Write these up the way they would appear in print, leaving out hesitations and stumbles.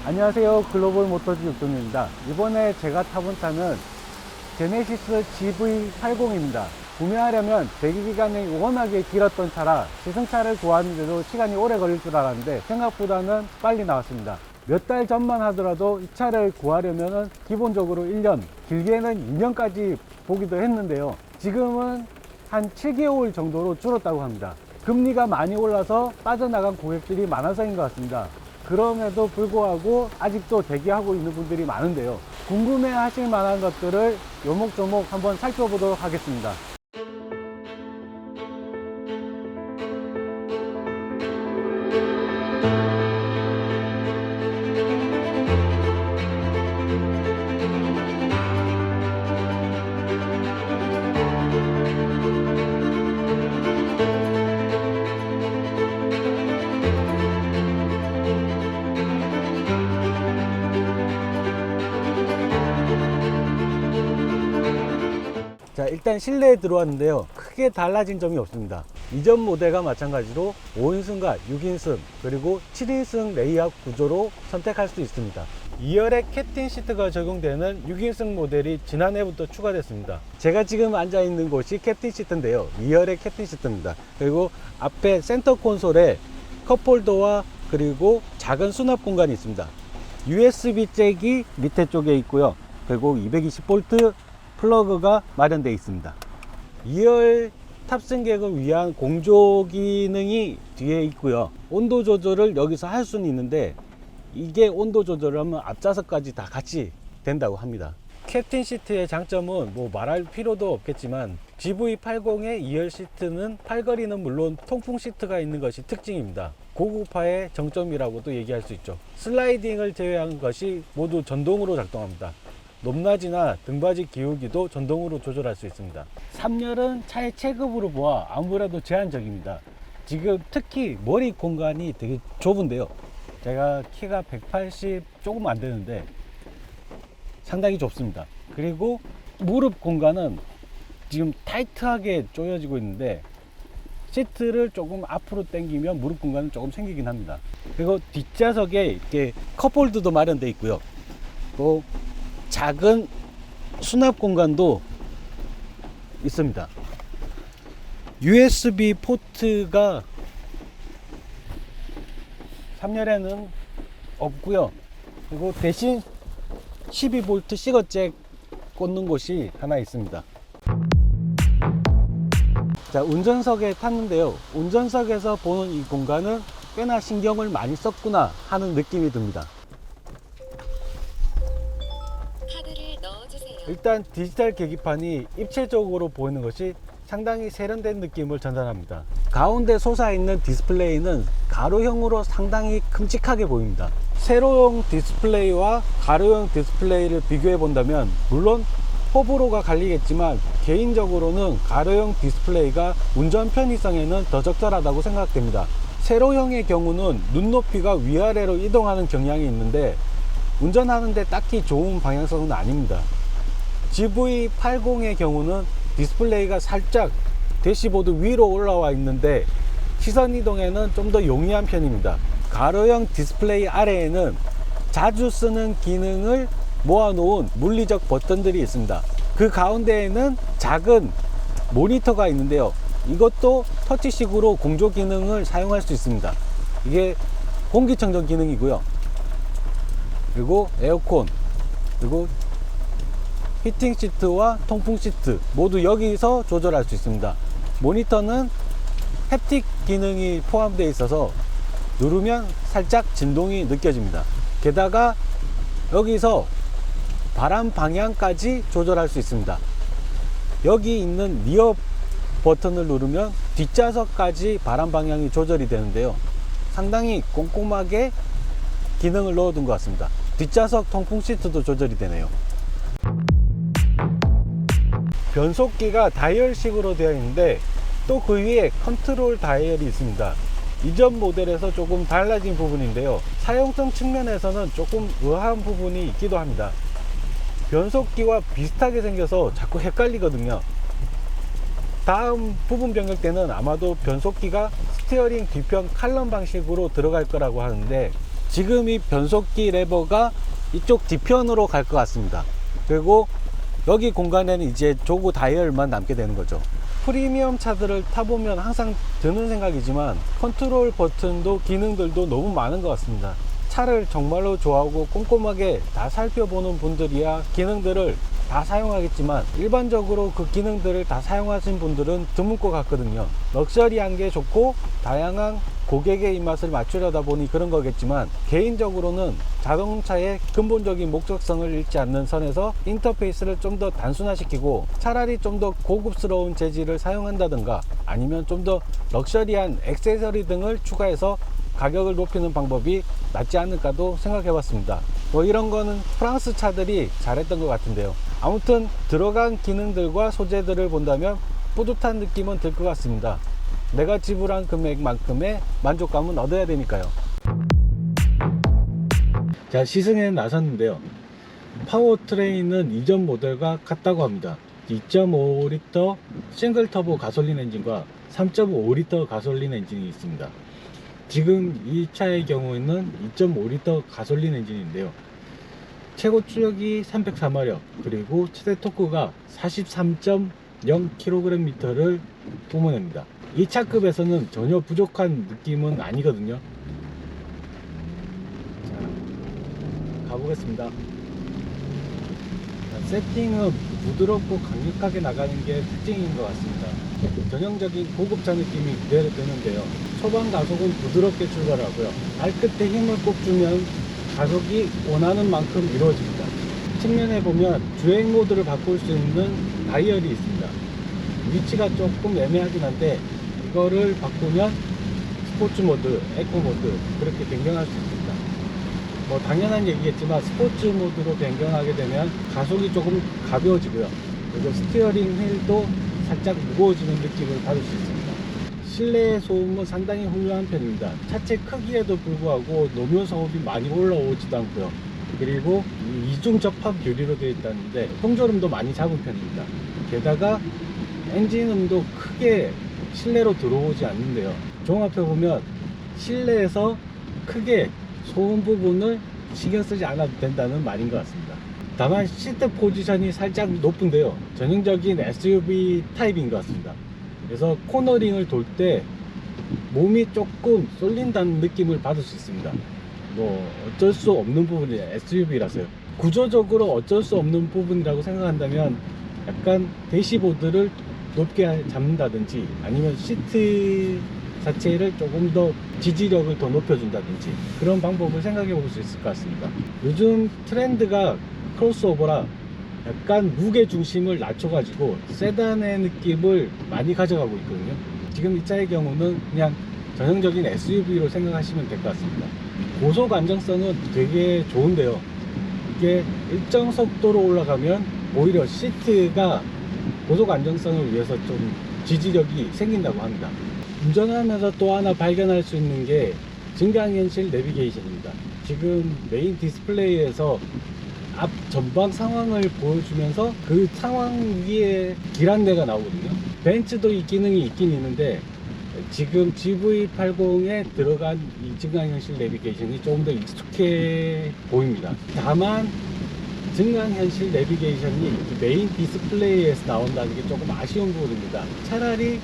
안녕하세요, 글로벌 모터즈 육동입니다. 이번에 제가 타본 차는 제네시스 GV80입니다. 구매하려면 대기기간이 워낙에 길었던 차라 시승차를 구하는데도 시간이 오래 걸릴 줄 알았는데 생각보다는 빨리 나왔습니다. 몇 달 전만 하더라도 이 차를 구하려면 기본적으로 1년, 길게는 2년까지 보기도 했는데요. 지금은 한 7개월 정도로 줄었다고 합니다. 금리가 많이 올라서 빠져나간 고객들이 많아서인 것 같습니다. 그럼에도 불구하고 아직도 대기하고 있는 분들이 많은데요. 궁금해 하실 만한 것들을 요목조목 한번 살펴보도록 하겠습니다. 자, 일단 실내에 들어왔는데요. 크게 달라진 점이 없습니다. 이전 모델과 마찬가지로 5인승과 6인승 그리고 7인승 레이아웃 구조로 선택할 수 있습니다. 2열에 캡틴 시트가 적용되는 6인승 모델이 지난해부터 추가됐습니다. 제가 지금 앉아 있는 곳이 캡틴 시트인데요. 2열의 캡틴 시트입니다. 그리고 앞에 센터 콘솔에 컵홀더와 그리고 작은 수납 공간이 있습니다. USB 잭이 밑에 쪽에 있고요. 그리고 220V 플러그가 마련되어 있습니다. 2열 탑승객을 위한 공조 기능이 뒤에 있고요. 온도 조절을 여기서 할 수는 있는데 이게 온도 조절을 하면 앞좌석까지 다 같이 된다고 합니다. 캡틴 시트의 장점은 뭐 말할 필요도 없겠지만 GV80의 2열 시트는 팔걸이는 물론 통풍 시트가 있는 것이 특징입니다. 고급화의 정점이라고도 얘기할 수 있죠. 슬라이딩을 제외한 것이 모두 전동으로 작동합니다. 높낮이나 등받이 기울기도 전동으로 조절할 수 있습니다. 3열은 차의 체급으로 보아 아무래도 제한적입니다. 지금 특히 머리 공간이 되게 좁은데요. 제가 키가 180 조금 안 되는데 상당히 좁습니다. 그리고 무릎 공간은 지금 타이트하게 조여지고 있는데 시트를 조금 앞으로 당기면 무릎 공간은 조금 생기긴 합니다. 그리고 뒷좌석에 이렇게 컵홀더도 마련되어 있고요. 또 작은 수납 공간도 있습니다. USB 포트가 3열에는 없고요. 그리고 대신 12V 시거잭 꽂는 곳이 하나 있습니다. 자, 운전석에 탔는데요. 운전석에서 보는 이 공간은 꽤나 신경을 많이 썼구나 하는 느낌이 듭니다. 일단 디지털 계기판이 입체적으로 보이는 것이 상당히 세련된 느낌을 전달합니다. 가운데 솟아있는 디스플레이는 가로형으로 상당히 큼직하게 보입니다. 세로형 디스플레이와 가로형 디스플레이를 비교해 본다면 물론 호불호가 갈리겠지만 개인적으로는 가로형 디스플레이가 운전 편의성에는 더 적절하다고 생각됩니다. 세로형의 경우는 눈높이가 위아래로 이동하는 경향이 있는데 운전하는데 딱히 좋은 방향성은 아닙니다. GV80의 경우는 디스플레이가 살짝 대시보드 위로 올라와 있는데 시선 이동에는 좀 더 용이한 편입니다. 가로형 디스플레이 아래에는 자주 쓰는 기능을 모아놓은 물리적 버튼들이 있습니다. 그 가운데에는 작은 모니터가 있는데요. 이것도 터치식으로 공조 기능을 사용할 수 있습니다. 이게 공기청정 기능이고요. 그리고 에어컨, 그리고 히팅 시트와 통풍 시트 모두 여기서 조절할 수 있습니다. 모니터는 햅틱 기능이 포함되어 있어서 누르면 살짝 진동이 느껴집니다. 게다가 여기서 바람 방향까지 조절할 수 있습니다. 여기 있는 리어 버튼을 누르면 뒷좌석까지 바람 방향이 조절이 되는데요. 상당히 꼼꼼하게 기능을 넣어둔 것 같습니다. 뒷좌석 통풍 시트도 조절이 되네요. 변속기가 다이얼식으로 되어 있는데 또 그 위에 컨트롤 다이얼이 있습니다. 이전 모델에서 조금 달라진 부분인데요. 사용성 측면에서는 조금 의아한 부분이 있기도 합니다. 변속기와 비슷하게 생겨서 자꾸 헷갈리거든요. 다음 부분 변경 때는 아마도 변속기가 스티어링 뒤편 칼럼 방식으로 들어갈 거라고 하는데 지금 이 변속기 레버가 이쪽 뒤편으로 갈 것 같습니다. 그리고 여기 공간에는 이제 조그 다이얼만 남게 되는 거죠. 프리미엄 차들을 타보면 항상 드는 생각이지만 컨트롤 버튼도 기능들도 너무 많은 것 같습니다. 차를 정말로 좋아하고 꼼꼼하게 다 살펴보는 분들이야 기능들을 다 사용하겠지만 일반적으로 그 기능들을 다 사용하신 분들은 드문 것 같거든요. 럭셔리한 게 좋고 다양한 고객의 입맛을 맞추려다 보니 그런 거겠지만, 개인적으로는 자동차의 근본적인 목적성을 잃지 않는 선에서 인터페이스를 좀 더 단순화시키고 차라리 좀 더 고급스러운 재질을 사용한다든가 아니면 좀 더 럭셔리한 액세서리 등을 추가해서 가격을 높이는 방법이 낫지 않을까도 생각해 봤습니다. 뭐 이런 거는 프랑스 차들이 잘했던 것 같은데요. 아무튼 들어간 기능들과 소재들을 본다면 뿌듯한 느낌은 들 것 같습니다. 내가 지불한 금액만큼의 만족감은 얻어야 되니까요. 자, 시승에 나섰는데요. 파워트레인은 이전 모델과 같다고 합니다. 2.5리터 싱글 터보 가솔린 엔진과 3.5리터 가솔린 엔진이 있습니다. 지금 이 차의 경우에는 2.5리터 가솔린 엔진인데요. 최고 출력이 304마력, 그리고 최대 토크가 43.0kgm를 뿜어냅니다. 이 차급에서는 전혀 부족한 느낌은 아니거든요. 자, 가보겠습니다. 자, 세팅은 부드럽고 강력하게 나가는 게 특징인 것 같습니다. 전형적인 고급차 느낌이 그대로 드는데요. 초반 가속은 부드럽게 출발하고요. 발끝에 힘을 꼭 주면 가속이 원하는 만큼 이루어집니다. 측면에 보면 주행 모드를 바꿀 수 있는 다이얼이 있습니다. 위치가 조금 애매하긴 한데 이거를 바꾸면 스포츠 모드, 에코 모드 그렇게 변경할 수 있습니다. 뭐 당연한 얘기겠지만 스포츠 모드로 변경하게 되면 가속이 조금 가벼워지고요. 그리고 스티어링 휠도 살짝 무거워지는 느낌을 받을 수 있습니다. 실내 소음은 상당히 훌륭한 편입니다. 차체 크기에도 불구하고 노면 소음이 많이 올라오지도 않고요. 그리고 이중 접합 유리로 되어 있다는데 통조림도 많이 잡은 편입니다. 게다가 엔진음도 크게 실내로 들어오지 않는데요. 종합해 보면 실내에서 크게 소음 부분을 신경 쓰지 않아도 된다는 말인 것 같습니다. 다만 시트 포지션이 살짝 높은데요. 전형적인 SUV 타입인 것 같습니다. 그래서 코너링을 돌 때 몸이 조금 쏠린다는 느낌을 받을 수 있습니다. 뭐 어쩔 수 없는 부분이 SUV라서요. 구조적으로 어쩔 수 없는 부분이라고 생각한다면 약간 대시보드를 높게 잡는다든지 아니면 시트 자체를 조금 더 지지력을 더 높여준다든지 그런 방법을 생각해 볼 수 있을 것 같습니다. 요즘 트렌드가 크로스오버라 약간 무게 중심을 낮춰가지고 세단의 느낌을 많이 가져가고 있거든요. 지금 이 차의 경우는 그냥 전형적인 SUV로 생각하시면 될 것 같습니다. 고속 안정성은 되게 좋은데요. 이게 일정 속도로 올라가면 오히려 시트가 고속 안정성을 위해서 좀 지지력이 생긴다고 합니다. 운전하면서 또 하나 발견할 수 있는 게 증강현실 내비게이션입니다. 지금 메인 디스플레이에서 앞 전방 상황을 보여주면서 그 상황 위에 길 안내가 나오거든요. 벤츠도 이 기능이 있긴 있는데 지금 GV80에 들어간 이 증강현실 내비게이션이 조금 더 익숙해 보입니다. 다만 증강현실 내비게이션이 메인 디스플레이에서 나온다는 게 조금 아쉬운 부분입니다. 차라리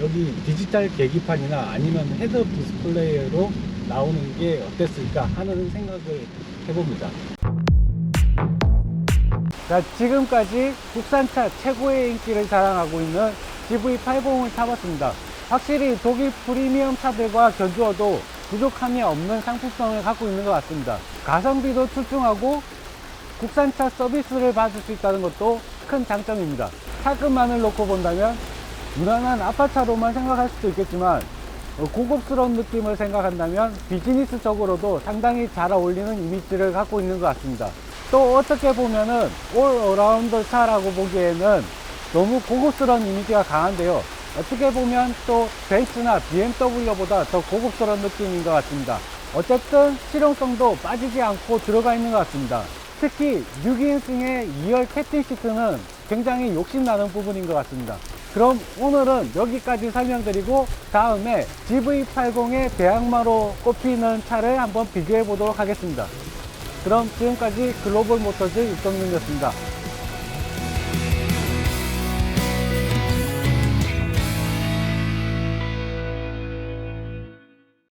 여기 디지털 계기판이나 아니면 헤드업 디스플레이로 나오는 게 어땠을까 하는 생각을 해봅니다. 자, 지금까지 국산차 최고의 인기를 자랑하고 있는 GV80을 타봤습니다. 확실히 독일 프리미엄 차들과 견주어도 부족함이 없는 상품성을 갖고 있는 것 같습니다. 가성비도 출중하고 국산차 서비스를 받을 수 있다는 것도 큰 장점입니다. 차급만을 놓고 본다면 무난한 아파차로만 생각할 수도 있겠지만 고급스러운 느낌을 생각한다면 비즈니스적으로도 상당히 잘 어울리는 이미지를 갖고 있는 것 같습니다. 또 어떻게 보면은 올 어라운드 차라고 보기에는 너무 고급스러운 이미지가 강한데요. 어떻게 보면 또 벤츠나 BMW보다 더 고급스러운 느낌인 것 같습니다. 어쨌든 실용성도 빠지지 않고 들어가 있는 것 같습니다. 특히 6인승의 2열 캡틴 시트는 굉장히 욕심나는 부분인 것 같습니다. 그럼 오늘은 여기까지 설명드리고 다음에 GV80의 배양마로 꼽히는 차를 한번 비교해 보도록 하겠습니다. 그럼 지금까지 글로벌 모터즈 육성윤이었습니다.